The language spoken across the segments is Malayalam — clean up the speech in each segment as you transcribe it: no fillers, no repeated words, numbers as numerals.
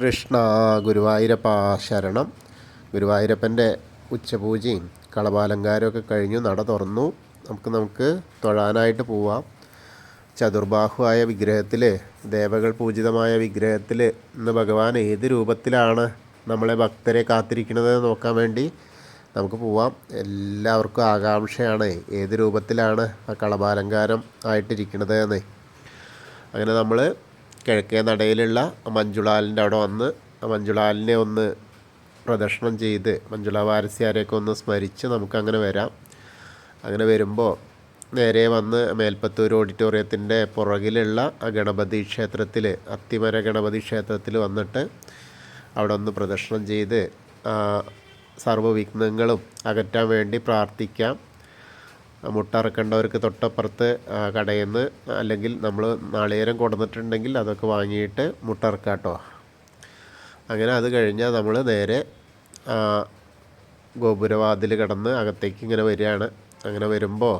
കൃഷ്ണ ഗുരുവായൂരപ്പ ശരണം. ഗുരുവായൂരപ്പൻ്റെ ഉച്ചപൂജയും കളഭാലങ്കാരമൊക്കെ കഴിഞ്ഞു. നട തുറന്നു. നമുക്ക് തൊഴാനായിട്ട് പോവാം. ചതുർബാഹുവായ വിഗ്രഹത്തിൽ, ദേവകൾ പൂജിതമായ വിഗ്രഹത്തിൽ ഇന്ന് ഭഗവാൻ ഏത് രൂപത്തിലാണ് നമ്മളെ ഭക്തരെ കാത്തിരിക്കുന്നത് നോക്കാൻ വേണ്ടി നമുക്ക് പോവാം. എല്ലാവർക്കും ആകാംക്ഷയാണ് ഏത് രൂപത്തിലാണ് ആ കളഭാലങ്കാരം ആയിട്ടിരിക്കുന്നത് എന്ന്. അങ്ങനെ നമ്മൾ കിഴക്കേ നടയിലുള്ള മഞ്ജുളാലിൻ്റെ അവിടെ വന്ന് മഞ്ജുളാലിനെ ഒന്ന് പ്രദക്ഷിണം ചെയ്ത് മഞ്ജുള വാരസ്യാരെയൊക്കെ ഒന്ന് സ്മരിച്ച് നമുക്കങ്ങനെ വരാം. അങ്ങനെ വരുമ്പോൾ നേരെ വന്ന് മേൽപ്പത്തൂർ ഓഡിറ്റോറിയത്തിൻ്റെ പുറകിലുള്ള ഗണപതി ക്ഷേത്രത്തിൽ, അത്തിമര ഗണപതി ക്ഷേത്രത്തിൽ വന്നിട്ട് അവിടെ ഒന്ന് പ്രദക്ഷിണം ചെയ്ത് സർവ്വവിഘ്നങ്ങളും അകറ്റാൻ വേണ്ടി പ്രാർത്ഥിക്കാം. മുട്ടറക്കേണ്ടവർക്ക് തൊട്ടപ്പുറത്ത് കടയിൽ നിന്ന് അല്ലെങ്കിൽ നമ്മൾ നാളികേരം കൊടുത്തിട്ടുണ്ടെങ്കിൽ അതൊക്കെ വാങ്ങിയിട്ട് മുട്ടറക്കാം കേട്ടോ. അങ്ങനെ അത് കഴിഞ്ഞാൽ നമ്മൾ നേരെ ഗോപുരവാതിൽ കടന്ന് അകത്തേക്ക് ഇങ്ങനെ വരികയാണ്. അങ്ങനെ വരുമ്പോൾ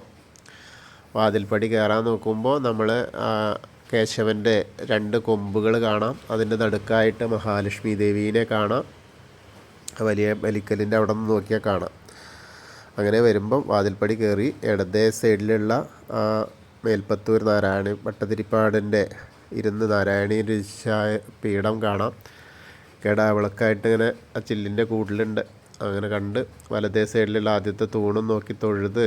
വാതിൽപ്പടി കയറാൻ നോക്കുമ്പോൾ നമ്മൾ കേശവൻ്റെ 2 കൊമ്പുകൾ കാണാം. അതിൻ്റെ നടുക്കായിട്ട് മഹാലക്ഷ്മി ദേവീനെ കാണാം. വലിയ ബലിക്കലിൻ്റെ അവിടെ നിന്ന് നോക്കിയാൽ കാണാം. അങ്ങനെ വരുമ്പം വാതിൽപ്പടി കയറി ഇടതേ സൈഡിലുള്ള മേൽപ്പത്തൂർ നാരായണി ഭട്ടതിരിപ്പാടിൻ്റെ ഇരുന്ന് നാരായണീ രചിച്ചായ പീഠം കാണാം. വിളക്കായിട്ട് ഇങ്ങനെ ആ ചില്ലിൻ്റെ കൂട്ടിലുണ്ട്. അങ്ങനെ കണ്ട് വലതേ സൈഡിലുള്ള ആദ്യത്തെ തൂണും നോക്കി തൊഴുത്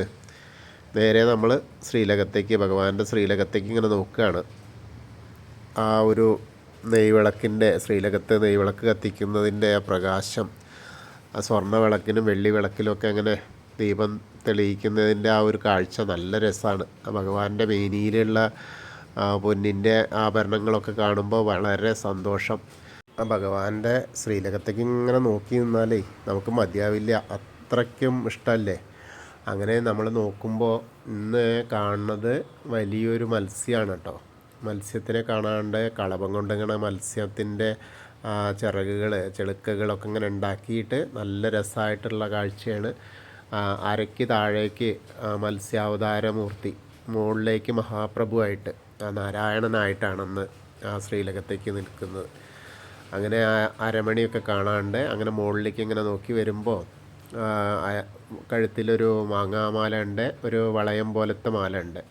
നേരെ നമ്മൾ ശ്രീലകത്തേക്ക്, ഭഗവാന്റെ ശ്രീലകത്തേക്ക് ഇങ്ങനെ നോക്കുകയാണ്. ആ ഒരു നെയ്വിളക്കിൻ്റെ, ശ്രീലകത്തെ നെയ്വിളക്ക് കത്തിക്കുന്നതിൻ്റെ ആ പ്രകാശം ആ സ്വർണ്ണ വിളക്കിനും വെള്ളി വിളക്കിലുമൊക്കെ അങ്ങനെ ദീപം തെളിയിക്കുന്നതിൻ്റെ ആ ഒരു കാഴ്ച നല്ല രസമാണ്. ഭഗവാന്റെ മേനിയിലുള്ള പൊന്നിൻ്റെ ആഭരണങ്ങളൊക്കെ കാണുമ്പോൾ വളരെ സന്തോഷം. ആ ഭഗവാന്റെ ശ്രീലകത്തേക്ക് ഇങ്ങനെ നോക്കി നിന്നാലേ നമുക്ക് മതിയാവില്ല, അത്രയ്ക്കും ഇഷ്ടമല്ലേ. അങ്ങനെ നമ്മൾ നോക്കുമ്പോൾ ഇന്ന് കാണുന്നത് വലിയൊരു മത്സ്യമാണ് കേട്ടോ. മത്സ്യത്തിനെ കാണാണ്ട് കളഭം കൊണ്ടിങ്ങനെ മത്സ്യത്തിൻ്റെ ചിറകുകൾ, ചെളുക്കകളൊക്കെ ഇങ്ങനെ ഉണ്ടാക്കിയിട്ട് നല്ല രസമായിട്ടുള്ള കാഴ്ചയാണ്. അരയ്ക്ക് താഴേക്ക് മത്സ്യാവതാരമൂർത്തി, മുകളിലേക്ക് മഹാപ്രഭുവായിട്ട് നാരായണനായിട്ടാണെന്ന് ആ ശ്രീലകത്തേക്ക് നിൽക്കുന്നത്. അങ്ങനെ അരമണിയൊക്കെ കാണാണ്ട് അങ്ങനെ മുകളിലേക്ക് ഇങ്ങനെ നോക്കി വരുമ്പോൾ കഴുത്തിലൊരു മാങ്ങാമാല ഉണ്ട്, ഒരു വളയം പോലത്തെ മാല ഉണ്ട്.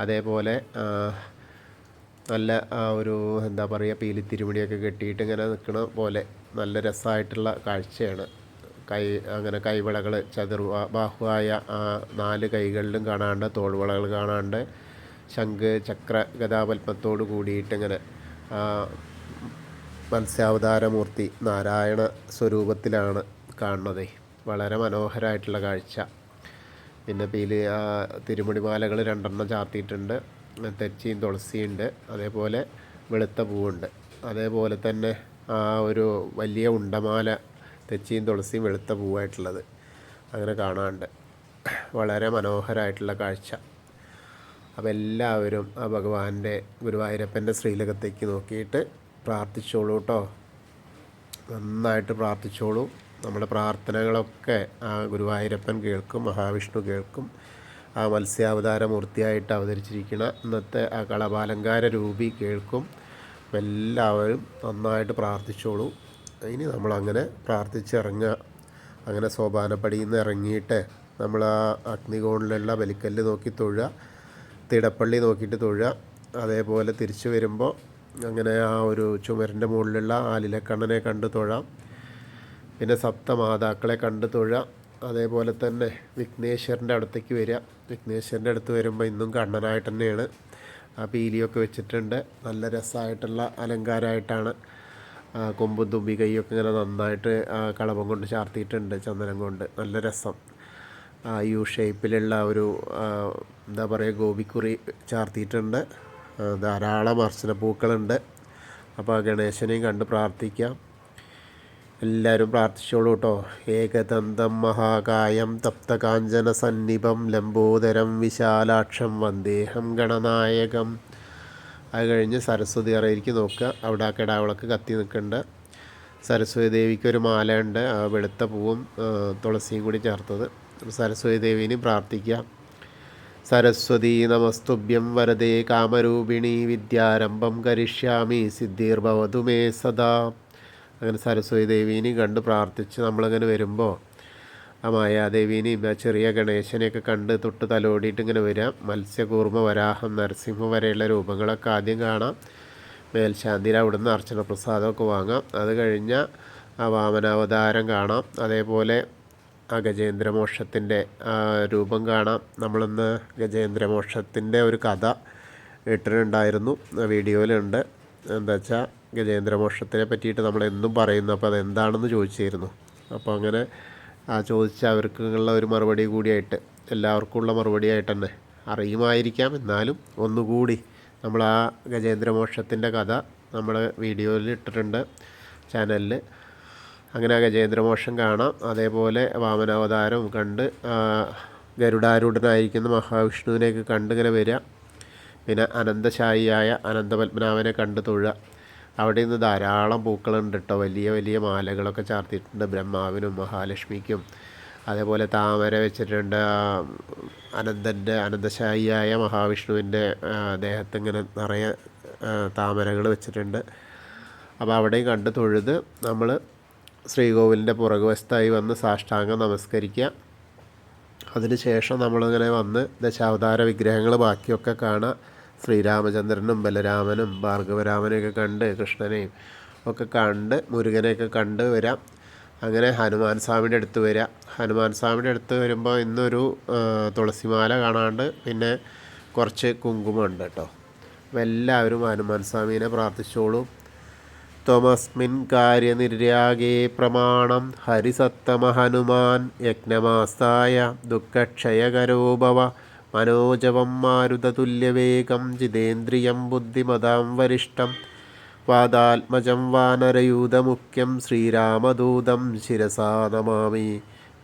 അതേപോലെ നല്ല ഒരു എന്താ പറയുക, പീലിത്തിരുമണിയൊക്കെ കെട്ടിയിട്ട് ഇങ്ങനെ നിൽക്കണ പോലെ നല്ല രസമായിട്ടുള്ള കാഴ്ചയാണ്. അങ്ങനെ കൈവളകൾ ചതുർബാഹുവായ 4 കൈകളിലും കാണാണ്ട്, തോൾവളകൾ കാണാണ്ട്, ശംഖ് ചക്ര ഗദാപത്മത്തോട് കൂടിയിട്ടിങ്ങനെ മത്സ്യാവതാരമൂർത്തി നാരായണ സ്വരൂപത്തിലാണ് കാണുന്നത്. വളരെ മനോഹരമായിട്ടുള്ള കാഴ്ച. പിന്നെ തിരുമണിമാലകൾ 2 ചാർത്തിയിട്ടുണ്ട്. തെച്ചിയും തുളസിയുണ്ട്, അതേപോലെ വെളുത്ത പൂവുണ്ട്. അതേപോലെ തന്നെ ഒരു വലിയ ഉണ്ടമാല, തെച്ചിയും തുളസിയും വെളുത്ത പൂവായിട്ടുള്ളത് അങ്ങനെ കാണാനുണ്ട്. വളരെ മനോഹരമായിട്ടുള്ള കാഴ്ച. അപ്പോൾ എല്ലാവരും ആ ഭഗവാന്റെ ഗുരുവായൂരപ്പൻ്റെ ശ്രീലകത്തേക്ക് നോക്കിയിട്ട് പ്രാർത്ഥിച്ചോളൂ കേട്ടോ. നന്നായിട്ട് പ്രാർത്ഥിച്ചോളൂ. നമ്മുടെ പ്രാർത്ഥനകളൊക്കെ ആ ഗുരുവായൂരപ്പൻ കേൾക്കും, മഹാവിഷ്ണു കേൾക്കും. ആ മത്സ്യാവതാരമൂർത്തിയായിട്ട് അവതരിച്ചിരിക്കുന്ന ഇന്നത്തെ ആ കളഭാലങ്കാര രൂപി കേൾക്കും. എല്ലാവരും നന്നായിട്ട് പ്രാർത്ഥിച്ചോളൂ. ഇനി നമ്മളങ്ങനെ പ്രാർത്ഥിച്ചിറങ്ങുക. അങ്ങനെ സോപാനപ്പടിയിൽ നിന്ന് ഇറങ്ങിയിട്ട് നമ്മൾ ആ അഗ്നികോണിലുള്ള ബലിക്കല്ല് നോക്കി തൊഴുക, തിടപ്പള്ളി നോക്കിയിട്ട് തൊഴുക. അതേപോലെ തിരിച്ചു വരുമ്പോൾ അങ്ങനെ ആ ഒരു ചുമരിൻ്റെ മുകളിലുള്ള ആലിലക്കണ്ണനെ കണ്ട് തൊഴാം. പിന്നെ സപ്തമാതാക്കളെ കണ്ട് തൊഴാം. അതേപോലെ തന്നെ വിഘ്നേശ്വരൻ്റെ അടുത്തേക്ക് വരിക. വിഘ്നേശ്വരൻ്റെ അടുത്ത് വരുമ്പോൾ ഇന്നും കണ്ണനായിട്ട് തന്നെയാണ്. ആ പീലിയൊക്കെ വെച്ചിട്ടുണ്ട്. നല്ല രസമായിട്ടുള്ള അലങ്കാരമായിട്ടാണ്. കൊമ്പും തുമ്പി കൈയൊക്കെ ഇങ്ങനെ നന്നായിട്ട് കളഭം കൊണ്ട് ചാർത്തിയിട്ടുണ്ട്, ചന്ദനം കൊണ്ട്. നല്ല രസം. യു ഷേപ്പിലുള്ള ഒരു എന്താ പറയുക, ഗോപിക്കുറി ചാർത്തിയിട്ടുണ്ട്. ധാരാളം അർച്ചനപ്പൂക്കളുണ്ട്. അപ്പോൾ ഗണേശനെയും കണ്ട് പ്രാർത്ഥിക്കാം. എല്ലാവരും പ്രാർത്ഥിച്ചോളൂ കേട്ടോ. ഏകദന്തം മഹാകായം തപ്തകാഞ്ചന സന്നിഭം ലംബോദരം വിശാലാക്ഷം വന്ദേഹം ഗണനായകം. അത് കഴിഞ്ഞ് സരസ്വതി അറയിലേക്ക് നോക്കുക. അവിടെ ആ കിടാവിളക്ക് കത്തി നിൽക്കുന്നുണ്ട്. സരസ്വതി ദേവിക്ക് ഒരു മാല ഉണ്ട്, വെളുത്ത പൂവും തുളസിയും കൂടി ചേർത്തത്. സരസ്വതി ദേവീനെയും പ്രാർത്ഥിക്കാം. സരസ്വതി നമസ്തുഭ്യം വരദേ കാമരൂപിണി വിദ്യാരംഭം കരിഷ്യാമി സിദ്ധിർഭവതു മേ സദാ. അങ്ങനെ സരസ്വതി ദേവീനെയും കണ്ട് പ്രാർത്ഥിച്ച് നമ്മളങ്ങനെ വരുമ്പോൾ ആ മായാദേവീനെയും ആ ചെറിയ ഗണേശനെയൊക്കെ കണ്ട് തൊട്ട് തലോടിയിട്ട് ഇങ്ങനെ വരാം. മത്സ്യകൂർമ്മ, വരാഹം, നരസിംഹം വരെയുള്ള രൂപങ്ങളൊക്കെ ആദ്യം കാണാം. മേൽശാന്തിയിൽ അവിടുന്ന് അർച്ചന പ്രസാദമൊക്കെ വാങ്ങാം. അത് കഴിഞ്ഞാൽ ആ വാമനാവതാരം കാണാം. അതേപോലെ ആ ഗജേന്ദ്രമോക്ഷത്തിൻ്റെ രൂപം കാണാം. നമ്മളിന്ന് ഗജേന്ദ്രമോക്ഷത്തിൻ്റെ ഒരു കഥ ഇട്ടിട്ടുണ്ടായിരുന്നു, വീഡിയോയിലുണ്ട്. എന്താ വെച്ചാൽ ഗജേന്ദ്രമോക്ഷത്തിനെ പറ്റിയിട്ട് നമ്മളെന്നും പറയുന്നു. അപ്പോൾ അതെന്താണെന്ന് ചോദിച്ചിരുന്നു. അപ്പോൾ അങ്ങനെ ആ ചോദിച്ച അവർക്കുള്ള ഒരു മറുപടി കൂടിയായിട്ട്, എല്ലാവർക്കുമുള്ള മറുപടിയായിട്ട് തന്നെ അറിയുമായിരിക്കാം. എന്നാലും ഒന്നുകൂടി നമ്മൾ ആ ഗജേന്ദ്രമോക്ഷത്തിൻ്റെ കഥ നമ്മൾ വീഡിയോയിൽ ഇട്ടിട്ടുണ്ട് ചാനലിൽ. അങ്ങനെ ആ ഗജേന്ദ്രമോക്ഷം കാണാം. അതേപോലെ വാമനാവതാരം കണ്ട് ഗരുഡാരൂഢനായിരിക്കുന്ന മഹാവിഷ്ണുവിനെയൊക്കെ കണ്ടിങ്ങനെ വരിക. പിന്നെ അനന്തശായിയായ അനന്തപത്മനാഭനെ കണ്ട് തൊഴുക. അവിടെ നിന്ന് ധാരാളം പൂക്കളുണ്ട് കേട്ടോ. വലിയ വലിയ മാലകളൊക്കെ ചാർത്തിയിട്ടുണ്ട് ബ്രഹ്മാവിനും മഹാലക്ഷ്മിക്കും. അതേപോലെ താമര വെച്ചിട്ടുണ്ട്. അനന്തശായിയായ മഹാവിഷ്ണുവിൻ്റെ ദേഹത്ത് ഇങ്ങനെ നിറയെ താമരകൾ വെച്ചിട്ടുണ്ട്. അപ്പോൾ അവിടെയും കണ്ട് തൊഴുത് നമ്മൾ ശ്രീകോവിലിൻ്റെ പുറകുവശത്തായി വന്ന് സാഷ്ടാംഗം നമസ്കരിക്കുക. അതിനുശേഷം നമ്മളിങ്ങനെ വന്ന് ദശാവതാര വിഗ്രഹങ്ങൾ ബാക്കിയൊക്കെ കാണാം. ശ്രീരാമചന്ദ്രനും ബലരാമനും ഭാർഗവരാമനെയൊക്കെ കണ്ട്, കൃഷ്ണനെയും ഒക്കെ കണ്ട്, മുരുകനെയൊക്കെ കണ്ട് വരാം. അങ്ങനെ ഹനുമാൻ സ്വാമിയുടെ അടുത്ത് വരിക. ഹനുമാൻ സ്വാമിയുടെ അടുത്ത് വരുമ്പോൾ ഇന്നൊരു തുളസിമാല കാണാണ്ട് പിന്നെ കുറച്ച് കുങ്കുമമുണ്ട് കേട്ടോ. അപ്പോൾ എല്ലാവരും ഹനുമാൻ സ്വാമീനെ പ്രാർത്ഥിച്ചോളൂ. ത്വമസ്മിൻ കാര്യനിര്യാഗേ പ്രമാണം ഹരിസത്തമ ഹനുമാൻ യജ്ഞമാസ്തായ ദുഃഖക്ഷയകരോ ഭവ മനോജവം മാരുതതുല്യവേഗം ജിതേന്ദ്രിയം ബുദ്ധിമതാം വരിഷ്ടം വാദാത്മജം വാനരയൂതമുഖ്യം ശ്രീരാമദൂതം ശിരസാ നമാമി.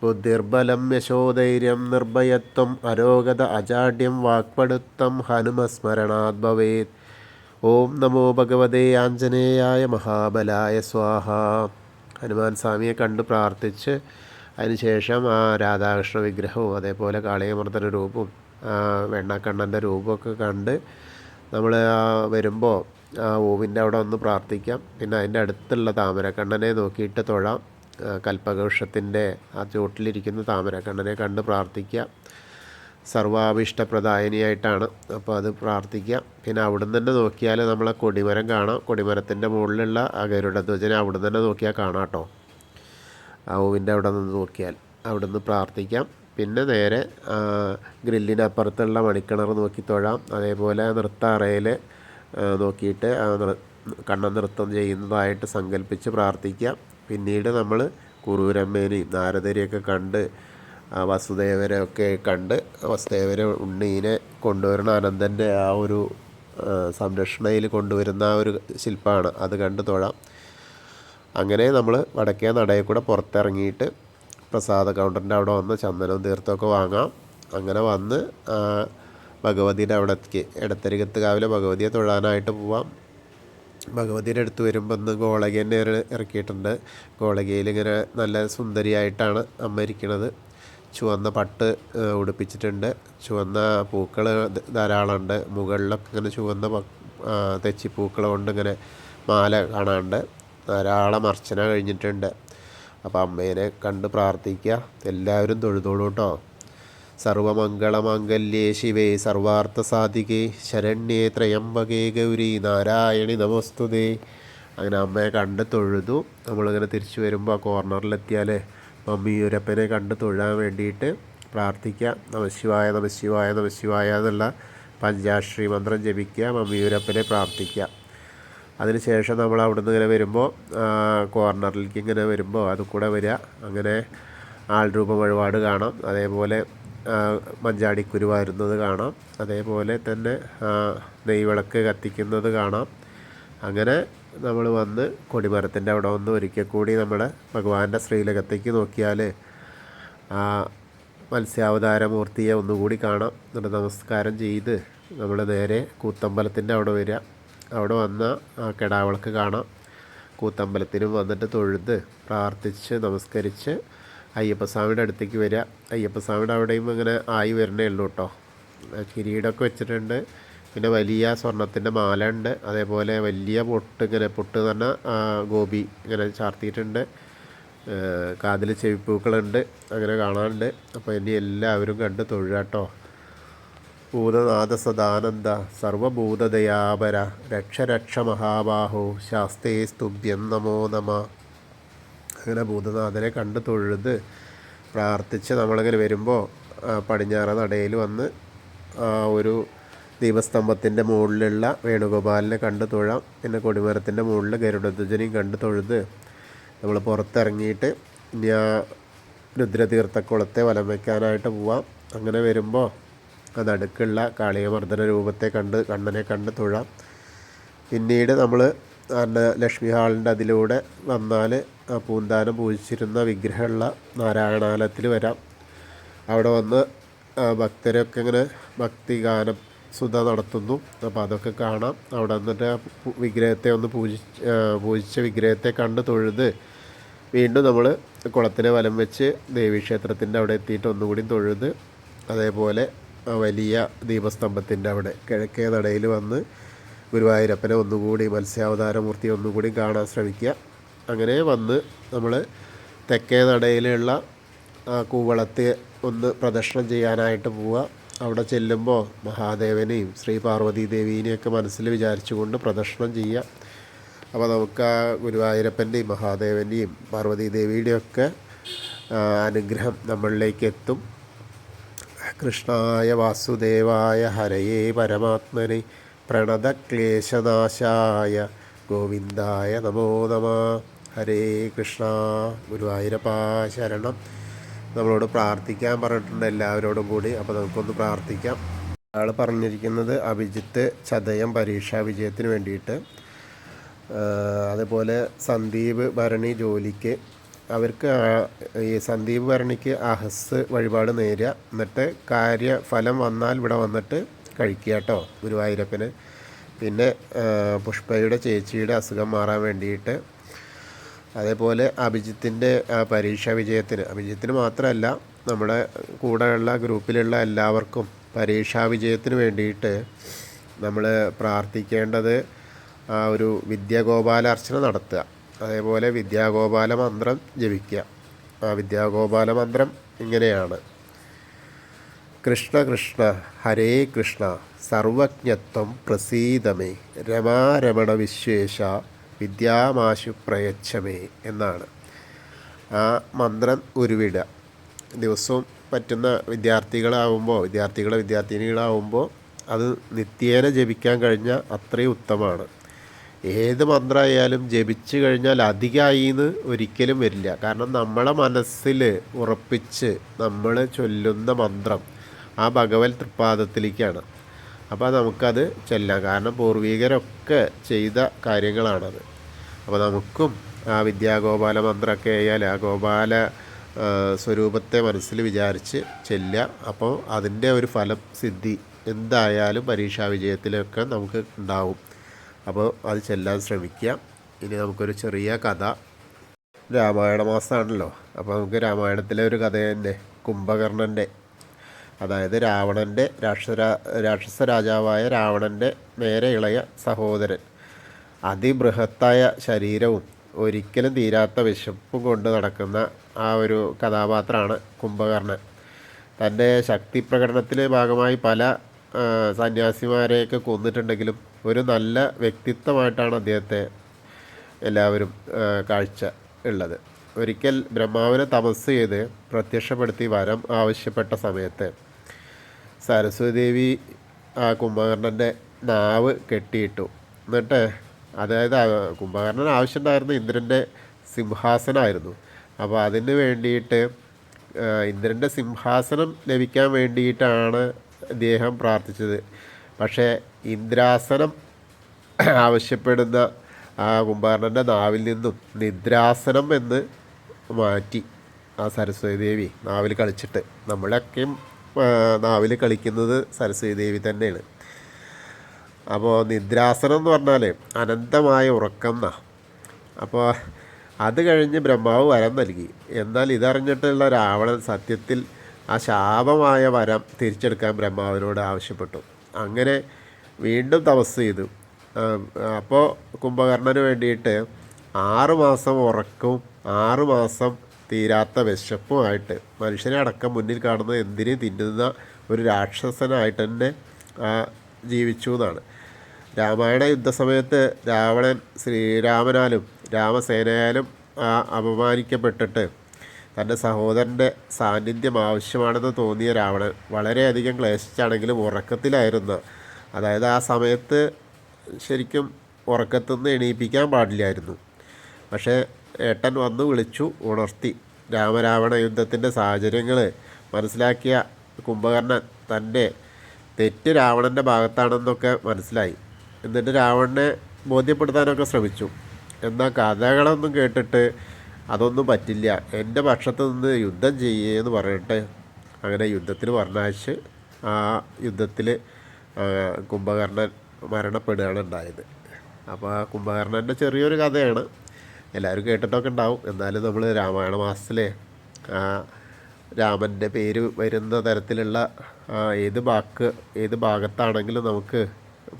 ബുദ്ധിർബലം യശോധൈര്യം നിർഭയത്വം അരോഗത അജാഡ്യം വാക്പടുത്തം ഹനുമസ്മരണാത് ഭവേത്. ഓം നമോ ഭഗവതേ ആഞ്ജനേയായ മഹാബലായ സ്വാഹ. ഹനുമാൻ സ്വാമിയെ കണ്ട് പ്രാർത്ഥിച്ച് അതിനുശേഷം ആ രാധാകൃഷ്ണ വിഗ്രഹവും അതേപോലെ കാളിയമർദ്ദന രൂപവും വെണ്ണക്കണ്ണൻ്റെ രൂപമൊക്കെ കണ്ട് നമ്മൾ വരുമ്പോൾ ആ ഓവിൻ്റെ അവിടെ ഒന്ന് പ്രാർത്ഥിക്കാം. പിന്നെ അതിൻ്റെ അടുത്തുള്ള താമരക്കണ്ണനെ നോക്കിയിട്ട് തൊഴാം. കൽപ്പകവൃക്ഷത്തിൻ്റെ ആ ചുവട്ടിലിരിക്കുന്ന താമരക്കണ്ണനെ കണ്ട് പ്രാർത്ഥിക്കുക. സർവാഭീഷ്ടപ്രദായനിയായിട്ടാണ്, അപ്പോൾ അത് പ്രാർത്ഥിക്കാം. പിന്നെ അവിടുന്ന് തന്നെ നോക്കിയാൽ നമ്മളെ കൊടിമരം കാണാം. കൊടിമരത്തിൻ്റെ മുകളിലുള്ള ആ ഗരുഡധ്വജനെ അവിടുന്ന് തന്നെ നോക്കിയാൽ കാണാം കേട്ടോ. ആ ഓവിൻ്റെ അവിടെ നിന്ന് നോക്കിയാൽ അവിടുന്ന് പ്രാർത്ഥിക്കാം. പിന്നെ നേരെ ഗ്രില്ലിനപ്പുറത്തുള്ള മണിക്കിണർ നോക്കി തൊഴാം. അതേപോലെ നൃത്ത അറയിൽ നോക്കിയിട്ട് കണ്ണൻ നൃത്തം ചെയ്യുന്നതായിട്ട് സങ്കല്പിച്ച് പ്രാർത്ഥിക്കാം. പിന്നീട് നമ്മൾ കുറൂരമ്മേനെയും നാരദരെയൊക്കെ കണ്ട് വസുദേവരെയൊക്കെ കണ്ട്, വസുദേവരെ ഉണ്ണീനെ കൊണ്ടുവരുന്ന അനന്തൻ്റെ ആ ഒരു സംരക്ഷണയിൽ കൊണ്ടുവരുന്ന ആ ഒരു ശില്പമാണ്, അത് കണ്ട് തൊഴാം. അങ്ങനെ നമ്മൾ വടക്കേ നടയിൽ കൂടെ പുറത്തിറങ്ങിയിട്ട് പ്രസാദ കൗണ്ടറിൻ്റെ അവിടെ വന്ന് ചന്ദനവും തീർത്ഥമൊക്കെ വാങ്ങാം. അങ്ങനെ വന്ന് ഭഗവതിയുടെ അവിടേക്ക് എടത്തരികത്ത് കാവിലെ ഭഗവതിയെ തൊഴാനായിട്ട് പോവാം. ഭഗവതിയുടെ അടുത്ത് വരുമ്പോൾ ഒന്ന് ഗോളക തന്നെ ഇറക്കിയിട്ടുണ്ട്. ഗോളകയിൽ ഇങ്ങനെ നല്ല സുന്ദരിയായിട്ടാണ് അമ്മ ഇരിക്കുന്നത്. ചുവന്ന പട്ട് ഉടുപ്പിച്ചിട്ടുണ്ട്. ചുവന്ന പൂക്കൾ ധാരാളമുണ്ട്. മുകളിലൊക്കെ ഇങ്ങനെ ചുവന്ന തെച്ചിപ്പൂക്കൾ കൊണ്ട് ഇങ്ങനെ മാല കാണാനുണ്ട്. ധാരാളം അർച്ചന കഴിഞ്ഞിട്ടുണ്ട്. അപ്പോൾ അമ്മേനെ കണ്ട് പ്രാർത്ഥിക്കുക. എല്ലാവരും തൊഴുതോളൂ കേട്ടോ. സർവമംഗളമാംഗല്യേ ശിവേ സർവാർത്ഥ സാധികേ ശരണ്യേ ത്രയംബകേ ഗൗരി നാരായണി നമസ്തുതേ. അങ്ങനെ അമ്മയെ കണ്ട് തൊഴുതു. നമ്മളിങ്ങനെ തിരിച്ചു വരുമ്പോൾ ആ കോർണറിലെത്തിയാൽ മമ്മിയൂരപ്പനെ കണ്ട് തൊഴാൻ വേണ്ടിയിട്ട് പ്രാർത്ഥിക്കുക. നമശിവായ നമശിവായ നമശിവായ എന്നുള്ള പഞ്ചാക്ഷരി മന്ത്രം ജപിക്കുക. മമ്മിയൂരപ്പനെ പ്രാർത്ഥിക്കുക. അതിനുശേഷം നമ്മൾ അവിടെ നിന്ന് ഇങ്ങനെ വരുമ്പോൾ കോർണറിലേക്ക് ഇങ്ങനെ വരുമ്പോൾ അത് കൂടെ വരിക. അങ്ങനെ ആൾരൂപ വഴിപാട് കാണാം. അതേപോലെ മഞ്ചാടിക്കുരു വരുന്നത് കാണാം. അതേപോലെ തന്നെ നെയ്വിളക്ക് കത്തിക്കുന്നത് കാണാം. അങ്ങനെ നമ്മൾ വന്ന് കൊടിമരത്തിൻ്റെ അവിടെ വന്ന് ഒരിക്കൽ കൂടി നമ്മുടെ ഭഗവാന്റെ ശ്രീലകത്തേക്ക് നോക്കിയാൽ ആ മത്സ്യാവതാരമൂർത്തിയെ ഒന്നുകൂടി കാണാം. എന്നിട്ട് നമസ്കാരം ചെയ്ത് നമ്മൾ നേരെ കൂത്തമ്പലത്തിൻ്റെ അവിടെ വരിക. അവിടെ വന്ന ആ കെടാവിളക്ക് കാണാം. കൂത്തമ്പലത്തിനും വന്നിട്ട് തൊഴുത് പ്രാർത്ഥിച്ച് നമസ്കരിച്ച് അയ്യപ്പസ്വാമിയുടെ അടുത്തേക്ക് വരിക. അയ്യപ്പസ്വാമിയുടെ അവിടെയും അങ്ങനെ ആയി വരണേ ഉള്ളൂ കേട്ടോ. കിരീടമൊക്കെ വെച്ചിട്ടുണ്ട്. പിന്നെ വലിയ സ്വർണത്തിൻ്റെ മാല ഉണ്ട്. അതേപോലെ വലിയ പൊട്ട്, ഇങ്ങനെ പൊട്ട് എന്ന് പറഞ്ഞാൽ ഗോപി ഇങ്ങനെ ചാർത്തിയിട്ടുണ്ട്. കാതിൽ ചെവിപ്പൂക്കളുണ്ട്, അങ്ങനെ കാണാനുണ്ട്. അപ്പോൾ ഇനി എല്ലാവരും കണ്ട് തൊഴുകട്ടോ. ഭൂതനാഥ സദാനന്ദ സർവഭൂതദയാപര രക്ഷ രക്ഷ മഹാബാഹോ ശാസ്തേ സ്തുഭ്യം നമോ നമ. അങ്ങനെ ഭൂതനാഥനെ കണ്ട് തൊഴുത് പ്രാർത്ഥിച്ച് നമ്മളിങ്ങനെ വരുമ്പോൾ പടിഞ്ഞാറ നടയിൽ വന്ന് ഒരു ദീപസ്തംഭത്തിൻ്റെ മുകളിലുള്ള വേണുഗോപാലിനെ കണ്ട് തൊഴാം. പിന്നെ കൊടിമരത്തിൻ്റെ മുകളിൽ ഗരുഡധ്വജനെയും കണ്ട് തൊഴുത് നമ്മൾ പുറത്തിറങ്ങിയിട്ട് ഇനി ആ രുദ്രതീർത്ഥക്കുളത്തെ വലം വയ്ക്കാനായിട്ട് പോവാം. അങ്ങനെ വരുമ്പോൾ നടുക്കുള്ള കാളിയമർദ്ദന രൂപത്തെ കണ്ണനെ കണ്ട് തൊഴാം. പിന്നീട് നമ്മൾ ലക്ഷ്മി ഹാളിൻ്റെ അതിലൂടെ വന്നാൽ പൂന്താനം പൂജിച്ചിരുന്ന വിഗ്രഹമുള്ള നാരായണാലയത്തിൽ വരാം. അവിടെ വന്ന് ഭക്തരൊക്കെ ഇങ്ങനെ ഭക്തിഗാനം സുധ നടത്തുന്നു. അപ്പോൾ അതൊക്കെ കാണാം. അവിടെ വന്നിട്ട് വിഗ്രഹത്തെ ഒന്ന് പൂജിച്ച വിഗ്രഹത്തെ കണ്ട് തൊഴുത് വീണ്ടും നമ്മൾ കുളത്തിനെ വലം വെച്ച് ദേവീക്ഷേത്രത്തിൻ്റെ അവിടെ എത്തിയിട്ട് ഒന്നുകൂടി തൊഴുത് അതേപോലെ വലിയ ദീപസ്തംഭത്തിൻ്റെ അവിടെ കിഴക്കേ നടയിൽ വന്ന് ഗുരുവായൂരപ്പനെ ഒന്നുകൂടി മത്സ്യാവതാരമൂർത്തി ഒന്നുകൂടി കാണാൻ ശ്രമിക്കുക. അങ്ങനെ വന്ന് നമ്മൾ തെക്കേ നടയിലുള്ള കൂവളത്തെ ഒന്ന് പ്രദക്ഷിണം ചെയ്യാനായിട്ട് പോവുക. അവിടെ ചെല്ലുമ്പോൾ മഹാദേവനെയും ശ്രീ പാർവതി ദേവീനെയൊക്കെ മനസ്സിൽ വിചാരിച്ചുകൊണ്ട് പ്രദക്ഷിണം ചെയ്യുക. അപ്പോൾ നമുക്ക് ആ ഗുരുവായൂരപ്പൻ്റെയും മഹാദേവൻ്റെയും പാർവതി ദേവിയുടെയൊക്കെ അനുഗ്രഹം നമ്മളിലേക്ക് എത്തും. കൃഷ്ണായ വാസുദേവായ ഹരയേ പരമാത്മനെ പ്രണതക്ലേശനാശായ ഗോവിന്ദായ നമോ നമ. ഹരേ കൃഷ്ണ. ഗുരുവായൂരപ്പാ ശരണം. നമ്മളോട് പ്രാർത്ഥിക്കാൻ പറഞ്ഞിട്ടുണ്ട് എല്ലാവരോടും കൂടി. അപ്പോൾ നമുക്കൊന്ന് പ്രാർത്ഥിക്കാം. ആൾ പറഞ്ഞിരിക്കുന്നത് അഭിജിത്ത് ചതയം പരീക്ഷാ വിജയത്തിന് വേണ്ടിയിട്ട്, അതേപോലെ സന്ദീപ് ഭരണി ജോലിക്ക്, അവർക്ക് ഈ സന്ദീപ് ഭരണിക്ക് അഹസ് വഴിപാട് നേരുക. എന്നിട്ട് കാര്യഫലം വന്നാൽ ഇവിടെ വന്നിട്ട് കഴിക്കുക കേട്ടോ ഗുരുവായൂരപ്പന്. പിന്നെ പുഷ്പയുടെ ചേച്ചിയുടെ അസുഖം മാറാൻ വേണ്ടിയിട്ട്, അതേപോലെ അഭിജിത്തിൻ്റെ പരീക്ഷാ വിജയത്തിന്, അഭിജിത്തിന് മാത്രമല്ല നമ്മുടെ കൂടെയുള്ള ഗ്രൂപ്പിലുള്ള എല്ലാവർക്കും പരീക്ഷാ വിജയത്തിന് വേണ്ടിയിട്ട് നമ്മൾ പ്രാർത്ഥിക്കേണ്ടത് ഒരു വിദ്യാഗോപാലാർച്ചന നടത്തുക. അതേപോലെ വിദ്യാഗോപാല മന്ത്രം ജപിക്കുക. ആ വിദ്യാഗോപാല മന്ത്രം ഇങ്ങനെയാണ്: കൃഷ്ണ കൃഷ്ണ ഹരേ കൃഷ്ണ സർവജ്ഞത്വം പ്രസീദമേ രമാരമണ വിശ്വേശ വിദ്യാമാശു പ്രയച്ഛമേ എന്നാണ്. ആ മന്ത്രം ഉരുവിടുക. ദിവസവും പറ്റുന്ന വിദ്യാർത്ഥിനികളാവുമ്പോൾ അത് നിത്യേന ജപിക്കാൻ കഴിഞ്ഞാൽ അത്രയും ഉത്തമമാണ്. ഏത് മന്ത്രമായാലും ജപിച്ചു കഴിഞ്ഞാൽ അധികമായി എന്ന് ഒരിക്കലും വരില്ല. കാരണം നമ്മളെ മനസ്സിൽ ഉറപ്പിച്ച് നമ്മൾ ചൊല്ലുന്ന മന്ത്രം ആ ഭഗവത് തൃപ്പാദത്തിലേക്കാണ്. അപ്പോൾ നമുക്കത് ചെല്ലാം. കാരണം പൂർവികരൊക്കെ ചെയ്ത കാര്യങ്ങളാണത്. അപ്പോൾ നമുക്കും ആ വിദ്യാഗോപാല മന്ത്രമൊക്കെ ആയാൽ ആ ഗോപാല സ്വരൂപത്തെ മനസ്സിൽ വിചാരിച്ച് ചെല്ലുക. അപ്പോൾ അതിൻ്റെ ഒരു ഫലം സിദ്ധി എന്തായാലും പരീക്ഷാ വിജയത്തിലൊക്കെ നമുക്ക് ഉണ്ടാവും. അപ്പോൾ അത് ചെല്ലാൻ ശ്രമിക്കുക. ഇനി നമുക്കൊരു ചെറിയ കഥ. രാമായണ മാസമാണല്ലോ, അപ്പോൾ നമുക്ക് രാമായണത്തിലെ ഒരു കഥ തന്നെ, കുംഭകർണൻ്റെ, അതായത് രാവണൻ്റെ രാക്ഷസ രാജാവായ രാവണൻ്റെ നേരെ ഇളയ സഹോദരൻ, അതിബൃഹത്തായ ശരീരവും ഒരിക്കലും തീരാത്ത വിശപ്പും കൊണ്ട് നടക്കുന്ന ആ ഒരു കഥാപാത്രമാണ് കുംഭകർണൻ. തൻ്റെ ശക്തി പ്രകടനത്തിൻ്റെ ഭാഗമായി പല സന്യാസിമാരെയൊക്കെ കൊന്നിട്ടുണ്ടെങ്കിലും ഒരു നല്ല വ്യക്തിത്വമായിട്ടാണ് അദ്ദേഹത്തെ എല്ലാവരും കാഴ്ച ഉള്ളത്. ഒരിക്കൽ ബ്രഹ്മാവിനെ തപസ് ചെയ്ത് പ്രത്യക്ഷപ്പെടുത്തി വരം ആവശ്യപ്പെട്ട സമയത്ത് സരസ്വതി ദേവി ആ കുംഭകർണൻ്റെ നാവ് കെട്ടിയിട്ടു. എന്നിട്ട്, അതായത് കുംഭകർണൻ ആവശ്യമുണ്ടായിരുന്ന ഇന്ദ്രൻ്റെ സിംഹാസനമായിരുന്നു. അപ്പോൾ അതിന് വേണ്ടിയിട്ട് ഇന്ദ്രൻ്റെ സിംഹാസനം ലഭിക്കാൻ വേണ്ടിയിട്ടാണ് അദ്ദേഹം പ്രാർത്ഥിച്ചത്. പക്ഷേ ഇന്ദ്രാസനം ആവശ്യപ്പെടുന്ന ആ കുംഭകർണൻ്റെ നാവിൽ നിന്നും നിദ്രാസനം എന്ന് മാറ്റി ആ സരസ്വതി ദേവി നാവിൽ കളിച്ചിട്ട്. നമ്മളൊക്കെയും നാവിൽ കളിക്കുന്നത് സരസ്വതി ദേവി തന്നെയാണ്. അപ്പോൾ നിദ്രാസനം എന്ന് പറഞ്ഞാൽ അനന്തമായ ഉറക്കം എന്നാണ്. അപ്പോൾ അത് കഴിഞ്ഞ് ബ്രഹ്മാവ് വരം നൽകി. എന്നാൽ ഇതറിഞ്ഞിട്ടുള്ള രാവണൻ സത്യത്തിൽ ആ ശാപമായ വരം തിരിച്ചെടുക്കാൻ ബ്രഹ്മാവിനോട് ആവശ്യപ്പെട്ടു. അങ്ങനെ വീണ്ടും തപസ് ചെയ്തു. അപ്പോൾ കുംഭകർണന് വേണ്ടിയിട്ട് 6 മാസം ഉറക്കവും 6 മാസം തീരാത്ത വിശപ്പുമായിട്ട് മനുഷ്യനെ അടക്കം മുന്നിൽ കാണുന്ന എന്തിനേം തിന്നുന്ന ഒരു രാക്ഷസനായിട്ട് തന്നെ ജീവിച്ചു എന്നാണ്. രാമായണ യുദ്ധസമയത്ത് രാവണൻ ശ്രീരാമനാലും രാമസേനയാലും അപമാനിക്കപ്പെട്ടിട്ട് തൻ്റെ സഹോദരൻ്റെ സാന്നിധ്യം ആവശ്യമാണെന്ന് തോന്നിയ രാവണൻ വളരെയധികം ക്ലേശിച്ചാണെങ്കിലും ഉറക്കത്തിലായിരുന്നു. അതായത് ആ സമയത്ത് ശരിക്കും ഉറക്കത്തു നിന്ന് എണീപ്പിക്കാൻ പാടില്ലായിരുന്നു. പക്ഷേ ഏട്ടൻ വന്ന് വിളിച്ചു ഉണർത്തി. രാമരാവണ യുദ്ധത്തിൻ്റെ സാഹചര്യങ്ങൾ മനസ്സിലാക്കിയ കുംഭകർണൻ തൻ്റെ തെറ്റ് രാവണൻ്റെ ഭാഗത്താണെന്നൊക്കെ മനസ്സിലായി. എന്നിട്ട് രാവണനെ ബോധ്യപ്പെടുത്താനൊക്കെ ശ്രമിച്ചു. എന്നാൽ കഥകളൊന്നും കേട്ടിട്ട് അതൊന്നും പറ്റില്ല, എൻ്റെ പക്ഷത്ത് നിന്ന് യുദ്ധം ചെയ്യുമെന്ന് പറഞ്ഞിട്ട് അങ്ങനെ യുദ്ധത്തിന് പറഞ്ഞയച്ച് ആ യുദ്ധത്തിൽ കുംഭകർണൻ മരണപ്പെടുകയാണ് ഉണ്ടായത്. അപ്പോൾ ആ കുംഭകർണൻ്റെ ചെറിയൊരു കഥയാണ്, എല്ലാവരും കേട്ടിട്ടൊക്കെ ഉണ്ടാവും. എന്നാലും നമ്മൾ രാമായണ മാസത്തിലെ രാമൻ്റെ പേര് വരുന്ന തരത്തിലുള്ള ഏത് ഭാഗത്താണെങ്കിലും നമുക്ക്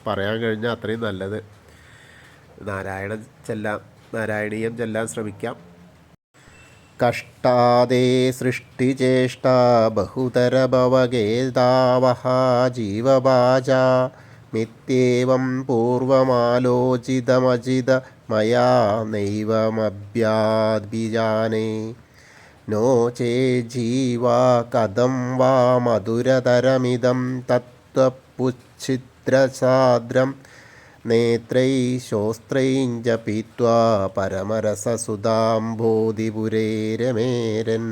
പറയാൻ കഴിഞ്ഞാൽ അത്രയും നല്ലത്. നാരായണീയം ചെല്ലാൻ ശ്രമിക്കാം. കഷ്ടാദേ സൃഷ്ടിചേഷ്ടാ ബഹുതരഭവഗേതാവഹ ജീവവാച മിത്യേവം പൂർവമാലോചിതമജിത മയാ നൈവമഭ്യാദ്ഭിജാനേ നോ ചേജ്ജീവാ കഥം വാ മധുരതരമിദം തത്വപുച്ഛിദ്രസാദ്രം നേത്രൈ ശോസ്ത്രൈഞ്ച പീത്വാ പരമരസസുധാംബോധിപുരേ രമേരൻ.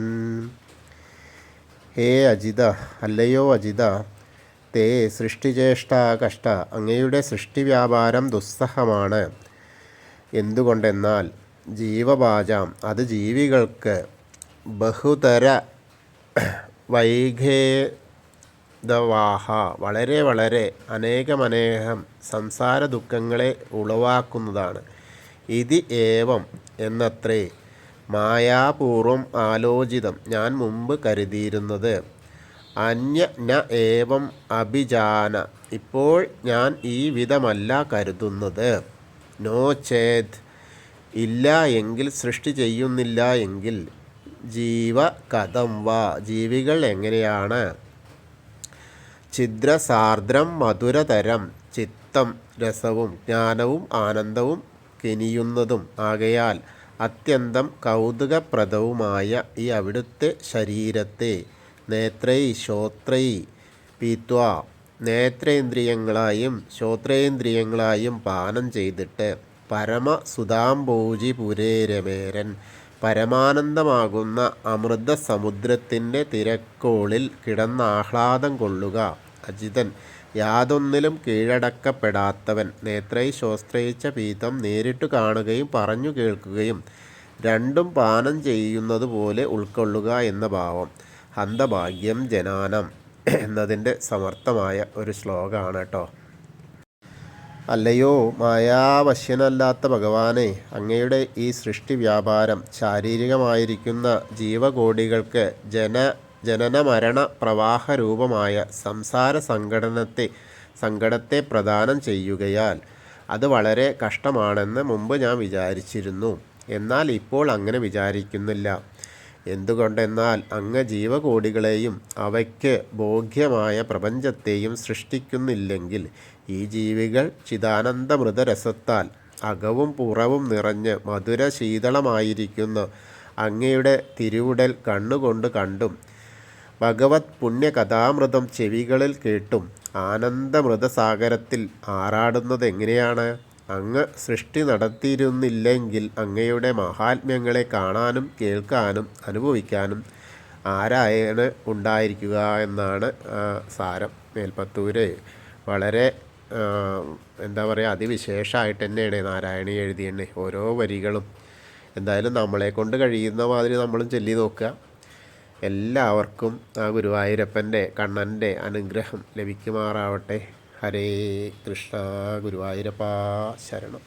ഹേ അജിത, അല്ലയോ അജിത, തേ സൃഷ്ടിചേഷ്ട കഷ്ട, അങ്ങയുടെ സൃഷ്ടിവ്യാപാരം ദുസ്സഹമാണ്. എന്തുകൊണ്ടെന്നാൽ ജീവവാചാം, അത് ജീവികൾക്ക് ബഹുതര വൈഖേദവാഹ, വളരെ വളരെ അനേകം സംസാര ദുഃഖങ്ങളെ ഉളവാക്കുന്നതാണ്. ഇതി ഏവം എന്നത്രേ മായാപൂർവം ആലോചിതം, ഞാൻ മുമ്പ് കരുതിയിരുന്നത്. അന്യ ന ഏവം അഭിജാന, ഇപ്പോൾ ഞാൻ ഈ വിധമല്ല കരുതുന്നത്. നോ ചേത്, ഇല്ല എങ്കിൽ, സൃഷ്ടി ചെയ്യുന്നില്ല എങ്കിൽ, ജീവ കഥം വാ, ജീവികൾ എങ്ങനെയാണ്, ഛിദ്രസാർദ്രം മധുരതരം, ചിത്തം രസവും ജ്ഞാനവും ആനന്ദവും കിനിയുന്നതും ആകയാൽ അത്യന്തം കൗതുകപ്രദവുമായ ഈ അവിടുത്തെ ശരീരത്തെ നേത്രൈ ശ്രോത്രൈ പീത്വാ, നേത്രേന്ദ്രിയങ്ങളായും ശ്രോത്രേന്ദ്രിയങ്ങളായും പാനം ചെയ്തിട്ട് പരമസുധാംബോജി പുരേ രമേരൻ, പരമാനന്ദമാകുന്ന അമൃതസമുദ്രത്തിൻ്റെ തിരക്കോളിൽ കിടന്നാഹ്ലാദം കൊള്ളുക. അജിതൻ, യാതൊന്നിലും കീഴടക്കപ്പെടാത്തവൻ, നേത്രൈ ശോസ്ത്രയിച്ച പീതം നേരിട്ട് കാണുകയും പറഞ്ഞു കേൾക്കുകയും രണ്ടും പാനം ചെയ്യുന്നത് പോലെ ഉൾക്കൊള്ളുക എന്ന ഭാവം. ഹന്തഭാഗ്യം ജനാനം എന്നതിൻ്റെ സമർത്ഥമായ ഒരു ശ്ലോകമാണ് കേട്ടോ. അല്ലയോ മായാവശ്യനല്ലാത്ത ഭഗവാനെ, അങ്ങയുടെ ഈ സൃഷ്ടി വ്യാപാരം ശാരീരികമായിരിക്കുന്ന ജീവകോടികൾക്ക് ജനനമരണ പ്രവാഹരൂപമായ സംസാര സങ്കടത്തെ പ്രദാനം ചെയ്യുകയാൽ അത് വളരെ കഷ്ടമാണെന്ന് മുമ്പ് ഞാൻ വിചാരിച്ചിരുന്നു. എന്നാൽ ഇപ്പോൾ അങ്ങനെ വിചാരിക്കുന്നില്ല. എന്തുകൊണ്ടെന്നാൽ അങ്ങ് ജീവകോടികളെയും അവയ്ക്ക് ഭോഗ്യമായ പ്രപഞ്ചത്തെയും സൃഷ്ടിക്കുന്നില്ലെങ്കിൽ ഈ ജീവികൾ ചിദാനന്ദമൃതരസത്താൽ അകവും പുറവും നിറഞ്ഞ് മധുര ശീതളമായിരിക്കുന്ന അങ്ങയുടെ തിരുവുടൽ കണ്ണുകൊണ്ട് കണ്ടും ഭഗവത് പുണ്യകഥാമൃതം ചെവികളിൽ കേട്ടും ആനന്ദമൃതസാഗരത്തിൽ ആറാടുന്നതെങ്ങനെയാണ്? അങ്ങ് സൃഷ്ടി നടത്തിയിരുന്നില്ലെങ്കിൽ അങ്ങയുടെ മഹാത്മ്യങ്ങളെ കാണാനും കേൾക്കാനും അനുഭവിക്കാനും ആരായാണ് ഉണ്ടായിരിക്കുക എന്നാണ് സാരം. മേൽപ്പത്തൂര് വളരെ എന്താ പറയുക, അതിവിശേഷമായിട്ട് തന്നെയാണ് നാരായണി എഴുതിയത് ഓരോ വരികളും. എന്തായാലും നമ്മളെ കൊണ്ട് കഴിയുന്ന മാതിരി നമ്മളും ചൊല്ലി നോക്കുക. എല്ലാവർക്കും ആ ഗുരുവായൂരപ്പൻ്റെ കണ്ണൻ്റെ അനുഗ്രഹം ലഭിക്കുമാറാവട്ടെ. ഹരേ കൃഷ്ണ. ഗുരുവായൂരപ്പാ ശരണം.